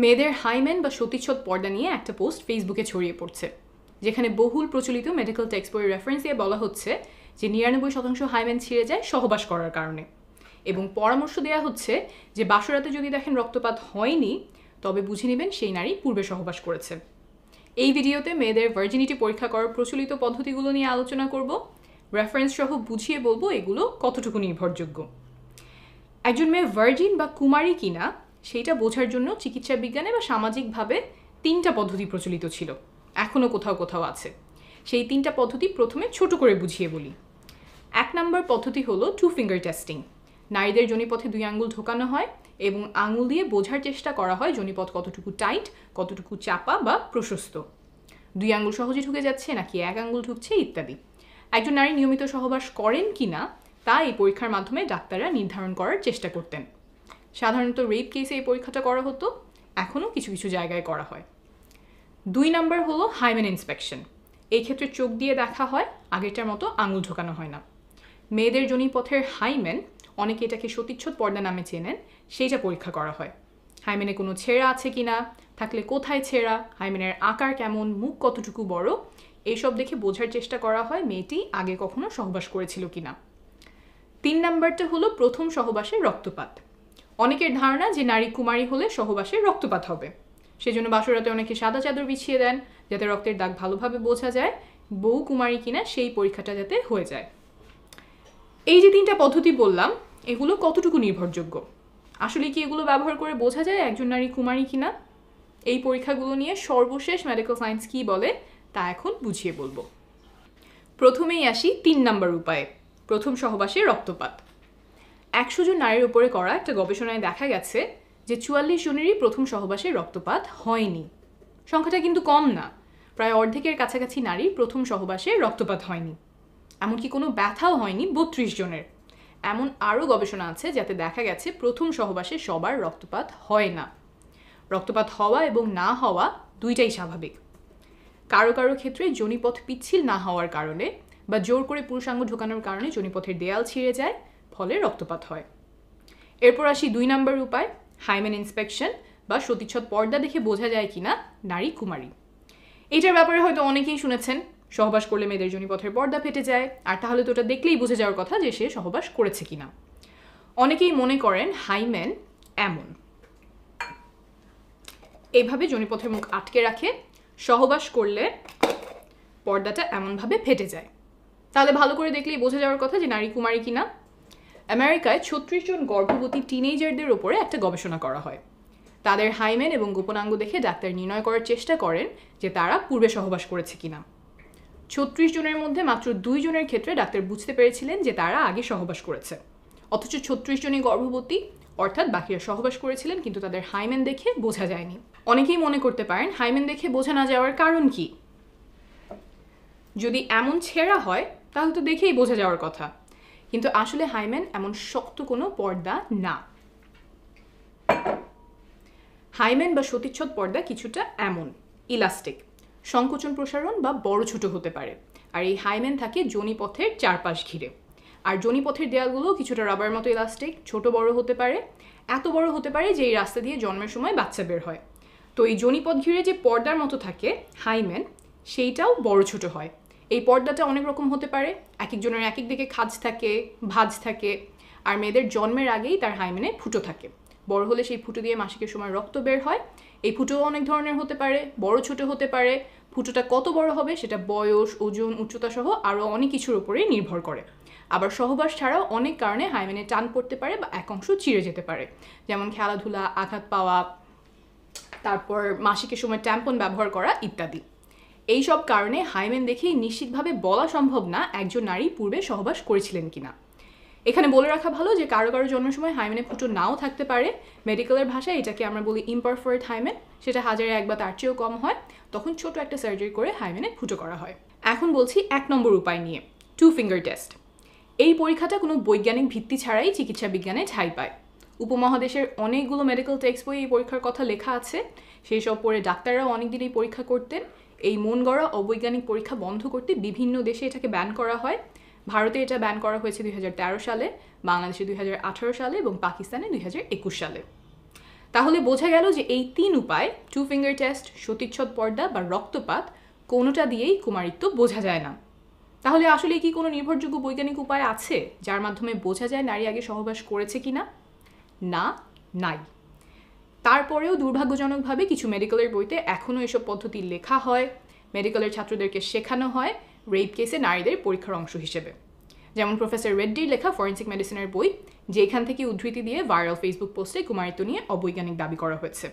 মেয়েদের হাইমেন বা সতীচ্ছদ পর্দা নিয়ে একটা পোস্ট ফেসবুকে ছড়িয়ে পড়ছে, যেখানে বহুল প্রচলিত মেডিকেল টেক্সট বইয়ের রেফারেন্স দিয়ে বলা হচ্ছে যে 99% হাইমেন ছিঁড়ে যায় সহবাস করার কারণে, এবং পরামর্শ দেওয়া হচ্ছে যে বাসরাতে যদি দেখেন রক্তপাত হয়নি তবে বুঝে নেবেন সেই নারী পূর্বে সহবাস করেছে। এই ভিডিওতে মেয়েদের ভার্জিনিটি পরীক্ষা করার প্রচলিত পদ্ধতিগুলো নিয়ে আলোচনা করব, রেফারেন্স সহ বুঝিয়ে বলবো এগুলো কতটুকু নির্ভরযোগ্য। একজন মেয়ে ভার্জিন বা কুমারী কিনা সেইটা বোঝার জন্য চিকিৎসা বিজ্ঞানে বা সামাজিকভাবে 3টা পদ্ধতি প্রচলিত ছিল, এখনও কোথাও কোথাও আছে। সেই 3টা পদ্ধতি প্রথমে ছোট করে বুঝিয়ে বলি। 1 নম্বর পদ্ধতি হলো 2 ফিঙ্গার টেস্টিং। নারীদের যোনিপথে 2 আঙ্গুল ঢোকানো হয় এবং আঙুল দিয়ে বোঝার চেষ্টা করা হয় যোনিপথ কতটুকু টাইট, কতটুকু চাপা বা প্রশস্ত, 2 আঙ্গুল সহজে ঢুকে যাচ্ছে নাকি 1 আঙ্গুল ঢুকছে ইত্যাদি। একজন নারী নিয়মিত সহবাস করেন কিনা তা এই পরীক্ষার মাধ্যমে ডাক্তাররা নির্ধারণ করার চেষ্টা করতেন। সাধারণত রেপ কেসে এই পরীক্ষাটা করা হতো, এখনও কিছু কিছু জায়গায় করা হয়। 2 নম্বর হলো হাইমেন ইন্সপেকশন। এই ক্ষেত্রে চোখ দিয়ে দেখা হয়, আগেরটার মতো আঙুল ঢোকানো হয় না। মেয়েদের যোনিপথের হাইমেন, অনেকে এটাকে সতীচ্ছদ পর্দা নামে চেনেন, সেইটা পরীক্ষা করা হয়। হাইমেনে কোনো ছেঁড়া আছে কিনা, থাকলে কোথায় ছেঁড়া, হাইমেনের আকার কেমন, মুখ কতটুকু বড়, এইসব দেখে বোঝার চেষ্টা করা হয় মেয়েটি আগে কখনো সহবাস করেছিল কিনা। 3 নম্বরটা হলো প্রথম সহবাসের রক্তপাত। অনেকের ধারণা যে নারী কুমারী হলে সহবাসে রক্তপাত হবে, সেজন্য বাসরাতে অনেকে সাদা চাদর বিছিয়ে দেন যাতে রক্তের দাগ ভালোভাবে বোঝা যায় বউ কুমারী কিনা সেই পরীক্ষাটা যাতে হয়ে যায়। এই যে 3টা পদ্ধতি বললাম, এগুলো কতটুকু নির্ভরযোগ্য? আসলে কি এগুলো ব্যবহার করে বোঝা যায় একজন নারী কুমারী কিনা? এই পরীক্ষাগুলো নিয়ে সর্বশেষ মেডিকেল সায়েন্স কী বলে তা এখন বুঝিয়ে বলবো। প্রথমেই আসি 3 নম্বর উপায়ে, প্রথম সহবাসে রক্তপাত। 100 জন নারীর উপরে করা একটা গবেষণায় দেখা গেছে যে 44 জনেরই প্রথম সহবাসে রক্তপাত হয়নি। সংখ্যাটা কিন্তু কম না, প্রায় অর্ধেকের কাছাকাছি নারীর প্রথম সহবাসে রক্তপাত হয়নি। এমনকি কোনো ব্যথাও হয়নি 32 জনের। এমন আরও গবেষণা আছে যাতে দেখা গেছে প্রথম সহবাসে সবার রক্তপাত হয় না। রক্তপাত হওয়া এবং না হওয়া দুইটাই স্বাভাবিক। কারো কারো ক্ষেত্রে যোনিপথ পিচ্ছিল না হওয়ার কারণে বা জোর করে পুরুষাঙ্গ ঢোকানোর কারণে যোনিপথের দেয়াল ছিঁড়ে যায়, ফলে রক্তপাত হয়। এরপর আসি 2 নম্বর উপায়, হাইমেন ইন্সপেকশন বা সতীচ্ছদ পর্দা দেখে বোঝা যায় কিনা নারী কুমারী। এইটার ব্যাপারে হয়তো অনেকেই শুনেছেন, সহবাস করলে মেয়েদের যোনিপথের পর্দা ফেটে যায়, আর তাহলে তো ওটা দেখলেই বোঝা যাওয়ার কথা যে সে সহবাস করেছে কিনা। অনেকেই মনে করেন হাইমেন এমন, এইভাবে যোনিপথের মুখ আটকে রাখে, সহবাস করলে পর্দাটা এমনভাবে ফেটে যায়, তাহলে ভালো করে দেখলেই বোঝা যাওয়ার কথা যে নারী কুমারী কিনা। আমেরিকায় 36 জন গর্ভবতী টিনেজারদের ওপরে একটা গবেষণা করা হয়। তাদের হাইমেন এবং গোপনাঙ্গ দেখে ডাক্তার নির্ণয় করার চেষ্টা করেন যে তারা পূর্বে সহবাস করেছে কিনা। 36 জনের মধ্যে মাত্র 2 জনের ক্ষেত্রে ডাক্তার বুঝতে পেরেছিলেন যে তারা আগে সহবাস করেছে, অথচ 36 জনই গর্ভবতী, অর্থাৎ বাকিরা সহবাস করেছিলেন কিন্তু তাদের হাইমেন দেখে বোঝা যায়নি। অনেকেই মনে করতে পারেন হাইমেন দেখে বোঝা না যাওয়ার কারণ কি? যদি এমন ছেঁড়া হয় তাহলে তো দেখেই বোঝা যাওয়ার কথা, কিন্তু আসলে হাইমেন এমন শক্ত কোনো পর্দা না। হাইমেন বা সতীচ্ছদ পর্দা কিছুটা এমন ইলাস্টিক, সংকোচন প্রসারণ বা বড় ছোট হতে পারে, আর এই হাইমেন থাকে যোনিপথের চারপাশ ঘিরে। আর যোনিপথের দেয়ালগুলো কিছুটা রাবার মতো ইলাস্টিক, ছোট বড় হতে পারে, এত বড় হতে পারে যে এই রাস্তা দিয়ে জন্মের সময় বাচ্চা বের হয়। তো এই যোনিপথ ঘিরে যে পর্দার মতো থাকে হাইমেন, সেইটাও বড় ছোট হয়। এই পর্দাটা অনেক রকম হতে পারে, এক একজনের এক এক দিকে খাঁজ থাকে, ভাঁজ থাকে, আর মেয়েদের জন্মের আগেই তার হাইমেনে ফুটো থাকে। বড় হলে সেই ফুটো দিয়ে মাসিকের সময় রক্ত বের হয়। এই ফুটোও অনেক ধরনের হতে পারে, বড় ছোট হতে পারে। ফুটোটা কত বড় হবে সেটা বয়স, ওজন, উচ্চতা সহ আরও অনেক কিছুর উপরেই নির্ভর করে। আবার সহবাস ছাড়াও অনেক কারণে হাইমেনে টান পড়তে পারে বা এক অংশ চিড়ে যেতে পারে, যেমন খেলাধুলা, আঘাত পাওয়া, তারপর মাসিকের সময় ট্যাম্পন ব্যবহার করা ইত্যাদি। এই সব কারণে হাইমেন দেখেই নিশ্চিতভাবে বলা সম্ভব না একজন নারী পূর্বে সহবাস করেছিলেন কিনা। এখানে বলে রাখা ভালো যে কারো কারো জন্মের সময় হাইমেনে ফুটো নাও থাকতে পারে। মেডিকেলের ভাষায় এটাকে আমরা বলি ইমপারফেক্ট হাইমেন, সেটা 1000-এ 1 বা তার চেয়েও কম হয়, তখন ছোট একটা সার্জারি করে হাইমেনে ফুটো করা হয়। এখন বলছি 1 নম্বর উপায় নিয়ে, 2 ফিঙ্গার টেস্ট। এই পরীক্ষাটা কোনো বৈজ্ঞানিক ভিত্তি ছাড়াই চিকিৎসা বিজ্ঞানে ঠাঁই পায়। উপমহাদেশের অনেকগুলো মেডিকেল টেক্সট বই এই পরীক্ষার কথা লেখা আছে, সেই সব পড়ে ডাক্তাররাও অনেকদিন এই পরীক্ষা করতেন। এই মন গড়া অবৈজ্ঞানিক পরীক্ষা বন্ধ করতে বিভিন্ন দেশে এটাকে ব্যান করা হয়। ভারতে এটা ব্যান করা হয়েছে 2013 সালে, বাংলাদেশে 2018 সালে এবং পাকিস্তানে 2021 সালে। তাহলে বোঝা গেল যে এই 3 উপায়, 2 ফিঙ্গার টেস্ট, সতীচ্ছদ পর্দা বা রক্তপাত, কোনোটা দিয়েই কুমারিত্ব বোঝা যায় না। তাহলে আসলে কি কোনো নির্ভরযোগ্য বৈজ্ঞানিক উপায় আছে যার মাধ্যমে বোঝা যায় নারী আগে সহবাস করেছে কিনা? না, নাই। তারপরেও দুর্ভাগ্যজনকভাবে কিছু মেডিকেলের বইতে এখনও এসব পদ্ধতি লেখা হয়, মেডিকেলের ছাত্রদেরকে শেখানো হয় রেপ কেসে নারীদের পরীক্ষার অংশ হিসেবে। যেমন প্রফেসর রেড্ডির লেখা ফরেন্সিক মেডিসিনের বই, যেখান থেকে উদ্ধৃতি দিয়ে ভাইরাল ফেসবুক পোস্টে কুমারিত্ব নিয়ে অবৈজ্ঞানিক দাবি করা হয়েছে।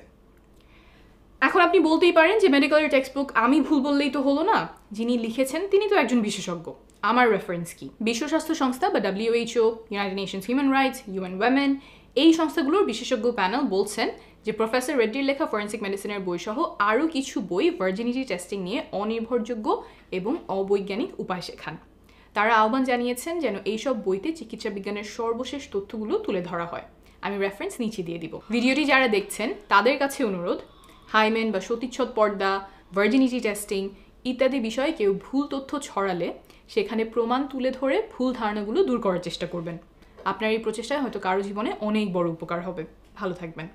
এখন আপনি বলতেই পারেন যে মেডিকেলের টেক্সট বুক আমি ভুল বললেই তো হলো না, যিনি লিখেছেন তিনি তো একজন বিশেষজ্ঞ, আমার রেফারেন্স কি? বিশ্ব স্বাস্থ্য সংস্থা বা WHO, United Nations human rights, UN Women, এই সংস্থাগুলোর বিশেষজ্ঞ প্যানেল বলছেন যে প্রফেসর রেড্ডির লেখা ফরেন্সিক মেডিসিনের বই সহ আরও কিছু বই ভার্জিনিটি টেস্টিং নিয়ে অনির্ভরযোগ্য এবং অবৈজ্ঞানিক উপায় শেখান। তারা আহ্বান জানিয়েছেন যেন এইসব বইতে চিকিৎসা বিজ্ঞানের সর্বশেষ তথ্যগুলো তুলে ধরা হয়। আমি রেফারেন্স নিচে দিয়ে দিব। ভিডিওটি যারা দেখছেন তাদের কাছে অনুরোধ, হাইমেন বা সতীচ্ছদ পর্দা, ভার্জিনিটি টেস্টিং ইত্যাদি বিষয়ে কেউ ভুল তথ্য ছড়ালে সেখানে প্রমাণ তুলে ধরে ভুল ধারণাগুলো দূর করার চেষ্টা করবেন। আপনার এই প্রচেষ্টায় হয়তো কারো জীবনে অনেক বড় উপকার হবে। ভালো থাকবেন।